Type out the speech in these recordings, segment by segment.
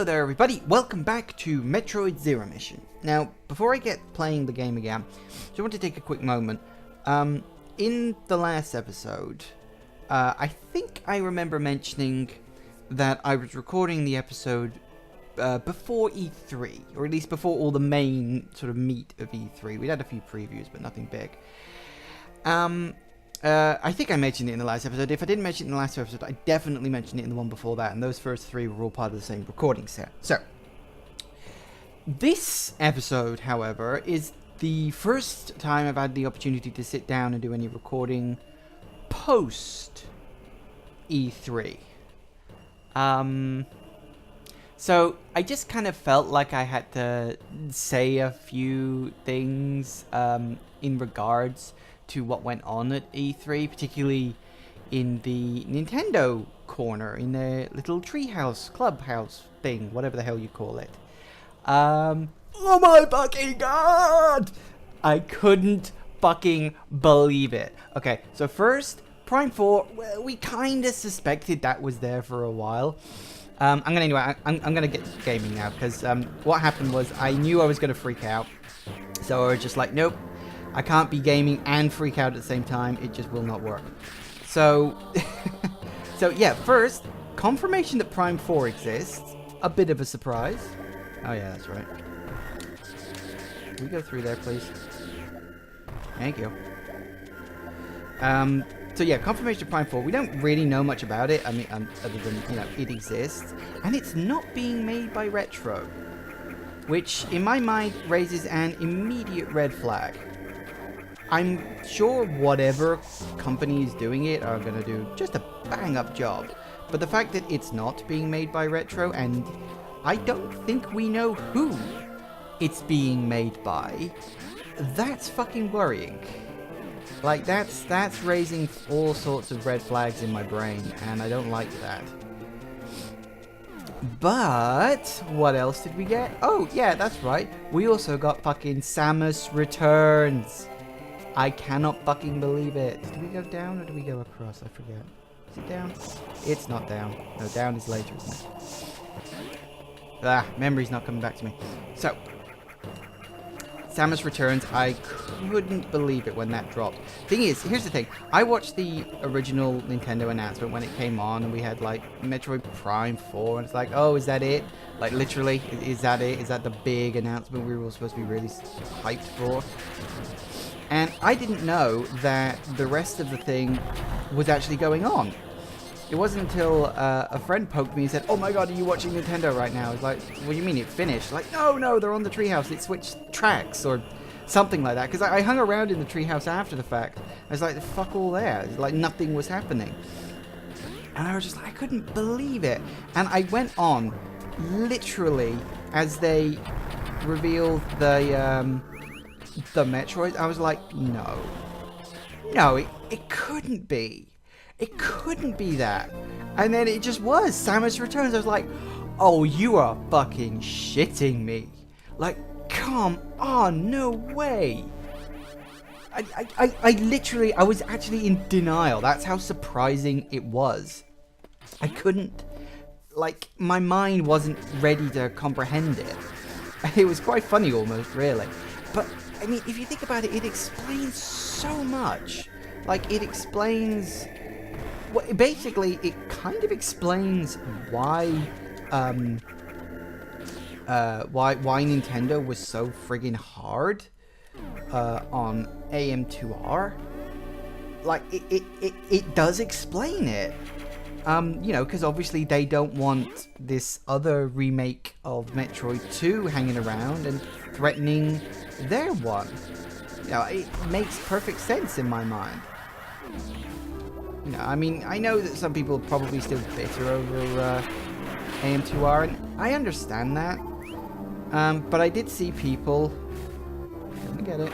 Hello there everybody, welcome back to Metroid Zero Mission. Now, before I get playing the game again, just want to take a quick moment. In the last episode, I think I remember mentioning that I was recording the episode before E3, or at least before all the main sort of meat of E3. We'd had a few previews, but nothing big. I think I mentioned it in the last episode. If I didn't mention it in the last episode, I definitely mentioned it in the one before that, and those first three were all part of the same recording set. So, this episode, however, is the first time I've had the opportunity to sit down and do any recording post E3. So, I just kind of felt like I had to say a few things in regards to what went on at E3, particularly in the Nintendo corner, in the little treehouse, clubhouse thing, whatever the hell you call it. Oh my fucking god! I couldn't fucking believe it. Okay, so first, Prime 4, well, we kind of suspected that was there for a while. I'm gonna get gaming now, because what happened was I knew I was gonna freak out. So I was just like, nope. I can't be gaming and freak out at the same time. It just will not work. So, yeah, first, confirmation that Prime 4 exists. A bit of a surprise. Oh yeah, that's right. Can we go through there, please? Thank you. So yeah, confirmation of Prime 4. We don't really know much about it. I mean, other than, you know, it exists. And it's not being made by Retro. Which, in my mind, raises an immediate red flag. I'm sure whatever company is doing it are going to do just a bang-up job. But the fact that it's not being made by Retro, and I don't think we know who it's being made by, that's fucking worrying. Like, that's raising all sorts of red flags in my brain, and I don't like that. But what else did we get? Oh, yeah, that's right. We also got fucking Samus Returns. I cannot fucking believe it. Do we go down or do we go across? I forget. Is it down? It's not down. No, down is later, isn't it? Ah, memory's not coming back to me. So, Samus Returns. I couldn't believe it when that dropped. Thing is, here's the thing. I watched the original Nintendo announcement when it came on, and we had, like, Metroid Prime 4, and it's like, oh, is that it? Like, literally, is that it? Is that the big announcement we were all supposed to be really hyped for? And I didn't know that the rest of the thing was actually going on. It wasn't until a friend poked me and said, oh my god, are you watching Nintendo right now? I was like, what do you mean it finished? Like, no, they're on the treehouse. It switched tracks or something like that. Because I hung around in the treehouse after the fact. I was like, fuck all there. Like, nothing was happening. And I was just like, I couldn't believe it. And I went on, literally, as they revealed the Metroid, I was like, no, it couldn't be. It couldn't be that. And then it just was. Samus Returns. I was like, oh, you are fucking shitting me. Like, come on, no way. I literally, I was actually in denial. That's how surprising it was. I couldn't, like, my mind wasn't ready to comprehend it. It was quite funny almost, really. But I mean, if you think about it, it explains so much. Like, it explains... Well, basically, it kind of explains why Nintendo was so friggin' hard on AM2R. Like, it does explain it. You know, because obviously they don't want this other remake of Metroid 2 hanging around and threatening their one. You know, it makes perfect sense in my mind. You know, I mean, I know that some people are probably still bitter over AM2R, and I understand that. But I did see people... Let me get it.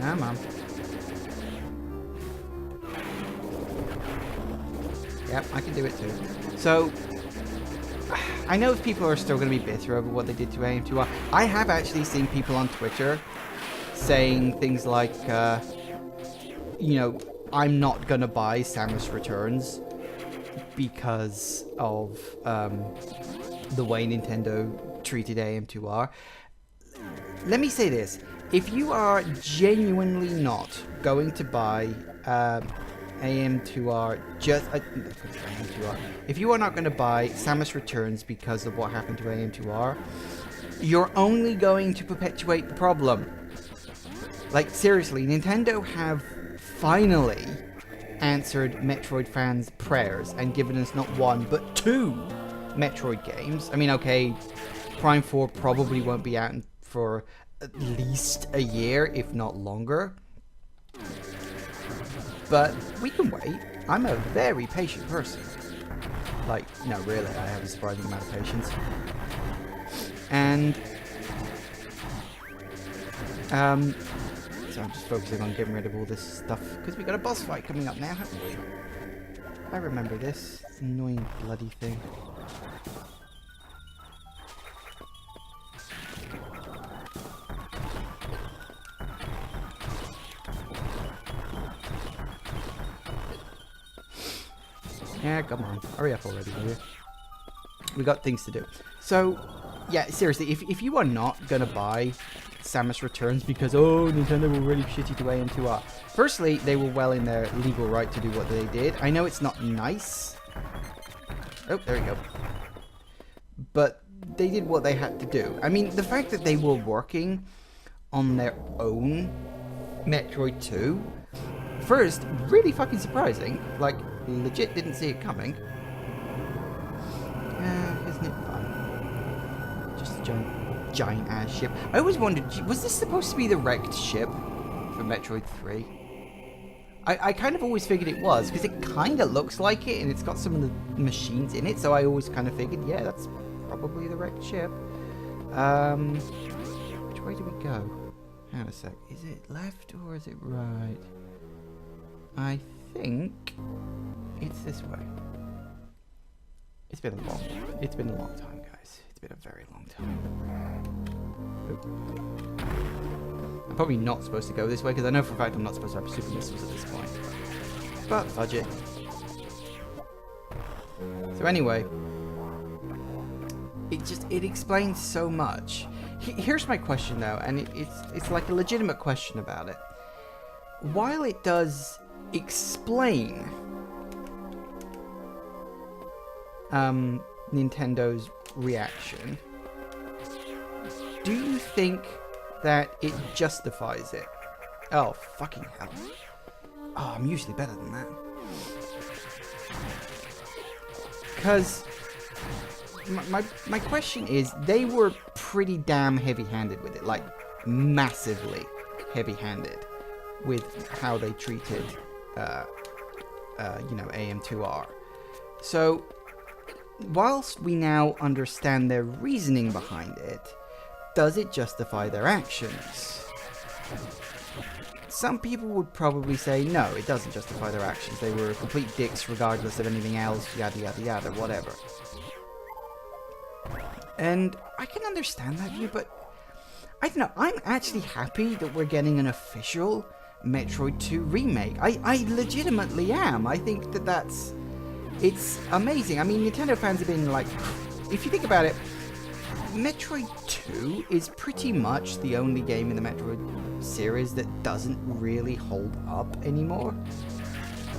Come on. Yep, I can do it too. So, I know if people are still going to be bitter over what they did to AM2R. I have actually seen people on Twitter saying things like, you know, I'm not gonna buy Samus Returns because of the way Nintendo treated AM2R. Let me say this. If you are genuinely not going to buy AM2R if you are not going to buy Samus Returns because of what happened to AM2R, you're only going to perpetuate the problem. Like, seriously, Nintendo have finally answered Metroid fans' prayers and given us not one, but 2 Metroid games. I mean, okay, Prime 4 probably won't be out for at least a year, if not longer. But we can wait. I'm a very patient person. Like, no, really, I have a surprising amount of patience. And, so I'm just focusing on getting rid of all this stuff, because we got a boss fight coming up now, haven't we? I remember this annoying bloody thing. Yeah, come on. Hurry up already, will you? We got things to do. So, yeah, seriously, if you are not going to buy Samus Returns because, oh, Nintendo were really shitty to AM2R. Firstly, they were well in their legal right to do what they did. I know it's not nice. Oh, there we go. But they did what they had to do. I mean, the fact that they were working on their own Metroid 2, first, really fucking surprising. Like, legit didn't see it coming. Isn't it fun? Just a giant ass ship. I always wondered, was this supposed to be the wrecked ship for Metroid 3? I kind of always figured it was, because it kind of looks like it, and it's got some of the machines in it, so I always kind of figured, yeah, that's probably the wrecked ship. Which way do we go? Hang on a sec. Is it left or is it right? I think it's this way. It's been a long time, guys. It's been a very long time. Oop. I'm probably not supposed to go this way because I know for a fact I'm not supposed to have super missiles at this point. But fudge it. So anyway, it explains so much. Here's my question though, and it's like a legitimate question about it. While it does explain Nintendo's reaction, do you think that it justifies it? Oh, fucking hell. Oh, I'm usually better than that. Because my question is, they were pretty damn heavy-handed with it, like massively heavy-handed with how they treated AM2R. So, whilst we now understand their reasoning behind it, does it justify their actions? Some people would probably say, no, it doesn't justify their actions. They were complete dicks regardless of anything else, yada yada yada, whatever. And I can understand that view, but I don't know, I'm actually happy that we're getting an official Metroid 2 remake. I legitimately am. I think that it's amazing. I mean, Nintendo fans have been like, if you think about it, Metroid 2 is pretty much the only game in the Metroid series that doesn't really hold up anymore.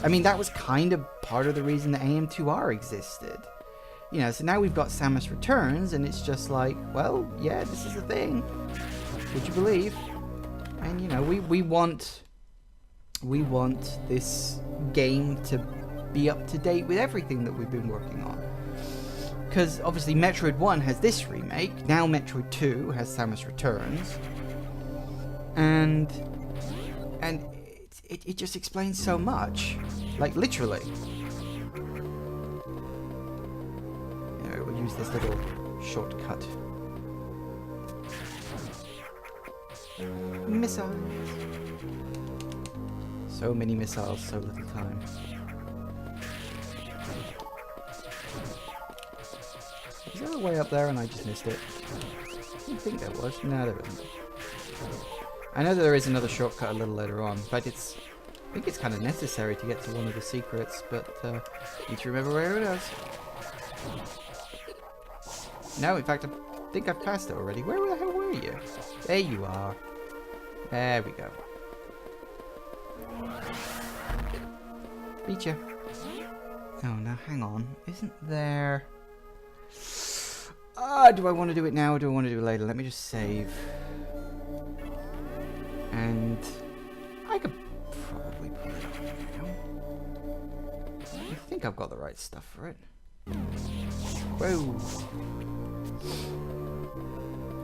I mean, that was kind of part of the reason that AM2R existed. You know, so now we've got Samus Returns, and it's just like, well, yeah, this is a thing. Would you believe? And, you know, we want this game to be up to date with everything that we've been working on. Because obviously Metroid 1 has this remake, now Metroid 2 has Samus Returns, and it just explains so much, like literally. You know, we'll use this little shortcut. Missiles. So many missiles, so little time. Is there a way up there and I just missed it? I didn't think there was. No, there isn't. I know that there is another shortcut a little later on. In fact, it's think it's kind of necessary to get to one of the secrets, but need to remember where it is. No, in fact, I think I've passed it already. Where the hell were you? There you are. There we go. Beat you. Oh, now hang on. Isn't there... do I want to do it now or do I want to do it later? Let me just save. And I could probably pull it off now. I think I've got the right stuff for it. Whoa.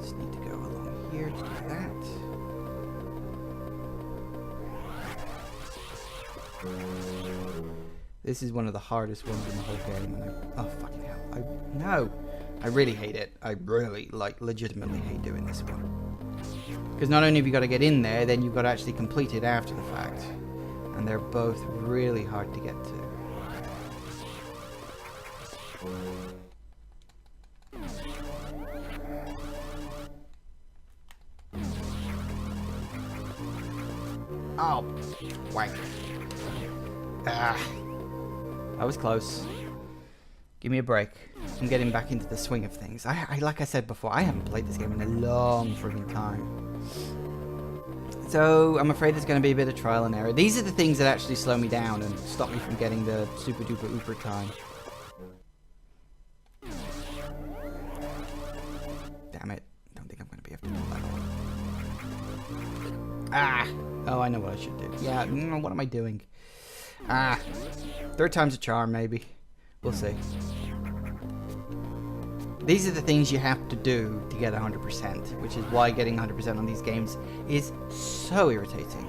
Just need to go along here to do that. This is one of the hardest ones in the whole game. And oh, fucking hell. No. I really hate it. I really, like, legitimately hate doing this one. Because not only have you got to get in there, then you've got to actually complete it after the fact. And they're both really hard to get to. Oh, wank. Ah. That was close. Give me a break. I'm getting back into the swing of things. I like I said before, I haven't played this game in a long friggin' time. So, I'm afraid there's going to be a bit of trial and error. These are the things that actually slow me down and stop me from getting the super duper ooper time. Damn it. Don't think I'm going to be able to do that. Ah! Oh, I know what I should do. Yeah, what am I doing? Ah. Third time's a charm, maybe. We'll see. These are the things you have to do to get 100%, which is why getting 100% on these games is so irritating.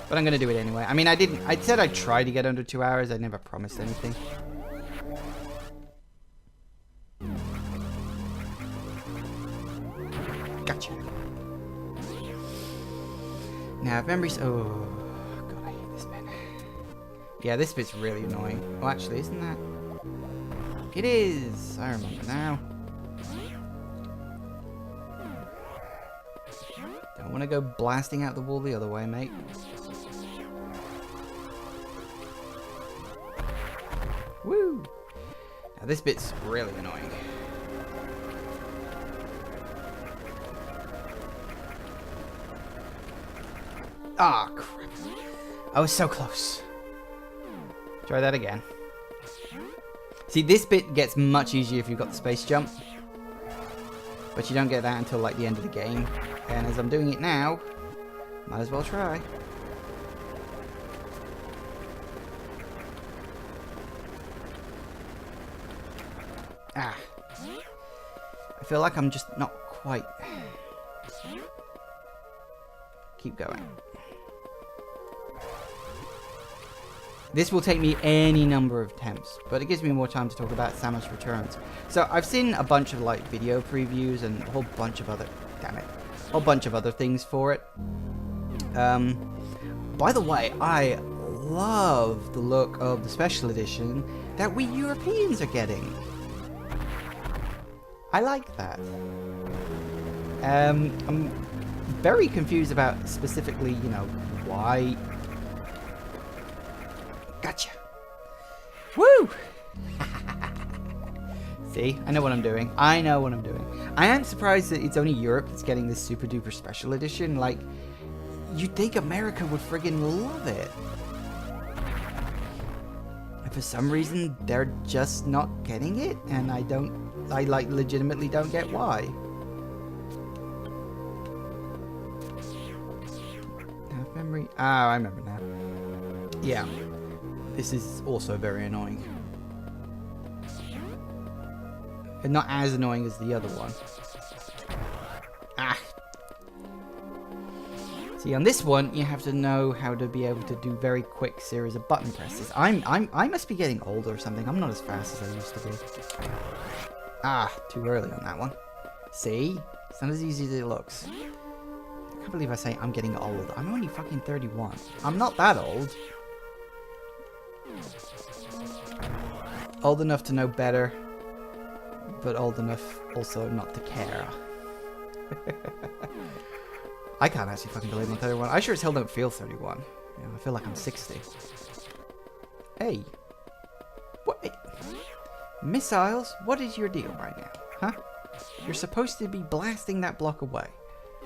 But I'm going to do it anyway. I mean, I said I'd try to get under 2 hours. I never promised anything. Gotcha. Now, if memories... Oh, God, I hate this bit. Yeah, this bit's really annoying. Oh, actually, isn't that... It is! I remember now. Don't want to go blasting out the wall the other way, mate. Woo! Now this bit's really annoying. Ah, crap. I was so close. Try that again. See, this bit gets much easier if you've got the space jump. But you don't get that until, like, the end of the game. And as I'm doing it now, might as well try. Ah. I feel like I'm just not quite... Keep going. This will take me any number of attempts, but it gives me more time to talk about Samus Returns. So I've seen a bunch of like video previews and a whole bunch of other, damn it, a whole bunch of other things for it. By the way, I love the look of the special edition that we Europeans are getting. I like that. I'm very confused about specifically, you know, why. Gotcha. Woo! See, I know what I'm doing. I know what I'm doing. I am surprised that it's only Europe that's getting this super duper special edition. Like, you'd think America would friggin' love it. And for some reason, they're just not getting it, and I like legitimately don't get why. Have memory? Ah, I remember now. Yeah. This is also very annoying. And not as annoying as the other one. Ah! See, on this one, you have to know how to be able to do very quick series of button presses. I must be getting older or something. I'm not as fast as I used to be. Ah, too early on that one. See? It's not as easy as it looks. I can't believe I say I'm getting old. I'm only fucking 31. I'm not that old. Old enough to know better, but old enough also not to care. I can't actually fucking believe I'm 31. I sure as hell don't feel 31. You know, I feel like I'm 60. Hey. What? Missiles? What is your deal right now? Huh? You're supposed to be blasting that block away.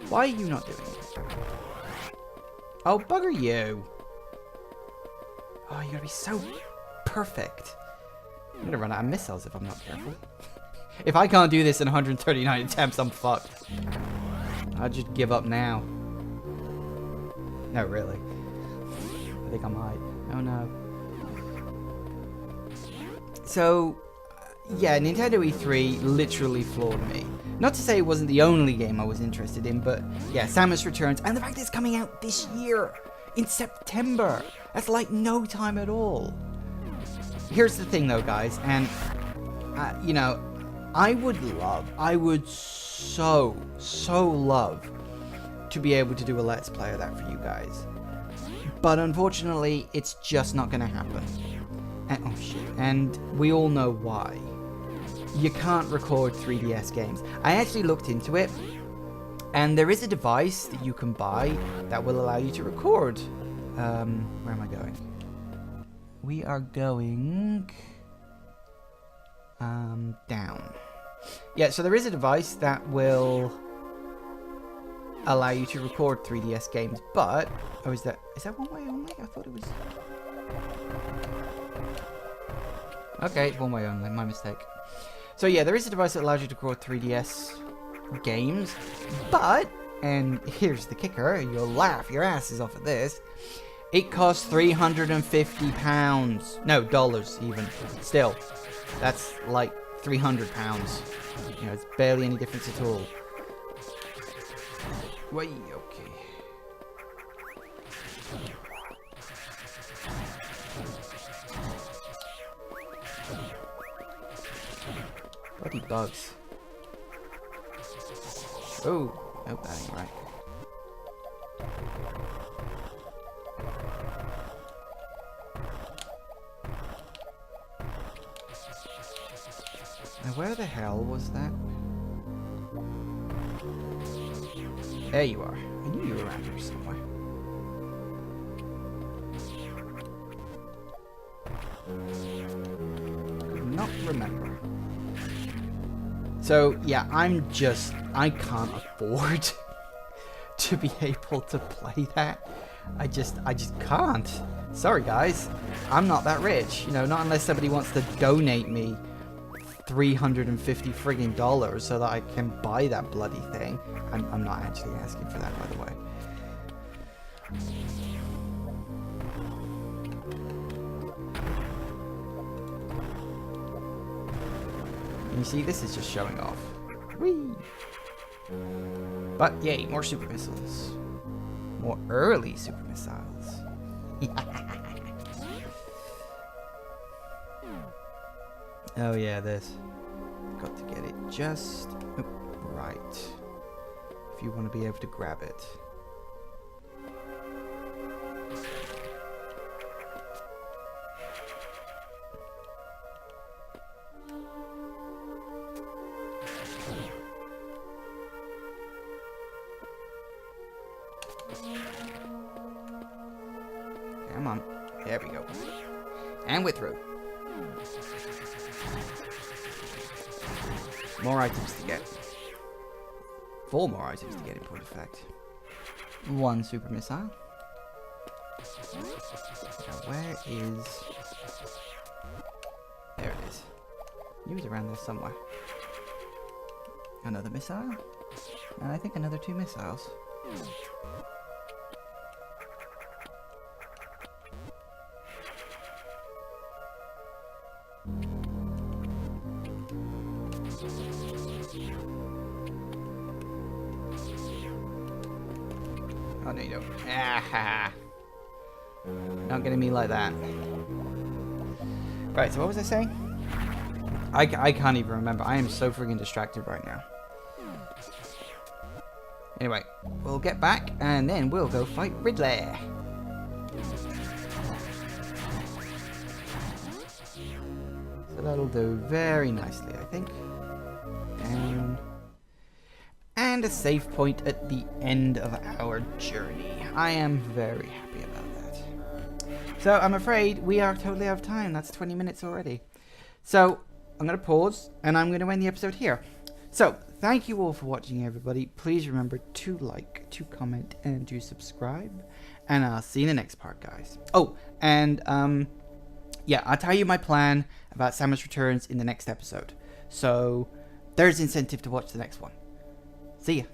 Why are you not doing it? Oh, bugger you. Oh, you're gonna be so perfect. I'm gonna run out of missiles if I'm not careful. If I can't do this in 139 attempts, I'm fucked. I'll just give up now. No, really. I think I might. Oh no. So, yeah, Nintendo E3 literally floored me. Not to say it wasn't the only game I was interested in, but yeah, Samus Returns, and the fact that it's coming out this year, in September. That's like no time at all. Here's the thing though, guys, and, you know, I would so love to be able to do a Let's Play of that for you guys. But unfortunately, it's just not gonna happen. And, oh shit, and we all know why. You can't record 3DS games. I actually looked into it, and there is a device that you can buy that will allow you to record. Where am I going? We are going down. Yeah, so there is a device that will allow you to record 3DS games, but is that one way only? I thought it was. Okay, it's one way only. My mistake. So yeah, there is a device that allows you to record 3DS games, but, and here's the kicker, you'll laugh your asses off at this, it costs £350. No, dollars even. Still, that's like £300. You know, it's barely any difference at all. Wait, okay. Bloody bugs. Oh, nope, that ain't right. Now, where the hell was that? There you are. I knew you were around here somewhere. Could not remember. So, yeah, I can't afford to be able to play that. I just can't. Sorry, guys. I'm not that rich. You know, not unless somebody wants to donate me $350 friggin' dollars so that I can buy that bloody thing. I'm not actually asking for that, by the way. You see, this is just showing off. Whee! But yay, more super missiles. More early super missiles. Oh yeah, this. Got to get it just right. If you want to be able to grab it. Come on. There we go. And we're through. More items to get. 4 more items to get in point of fact. 1 super missile. Now where is... There it is. He was around there somewhere. Another missile. And I think another 2 missiles. Oh, no, you don't. Ah, not getting me like that. Right, so what was I saying? I can't even remember. I am so friggin' distracted right now. Anyway, we'll get back and then we'll go fight Ridley. So that'll do very nicely, I think. Down. And a save point at the end of our journey. I am very happy about that. So I'm afraid we are totally out of time. That's 20 minutes already. So I'm going to pause and I'm going to end the episode here. So thank you all for watching, everybody. Please remember to like, to comment, and to subscribe. And I'll see you in the next part, guys. Oh, and yeah, I'll tell you my plan about Samus Returns in the next episode. So there's incentive to watch the next one. See ya.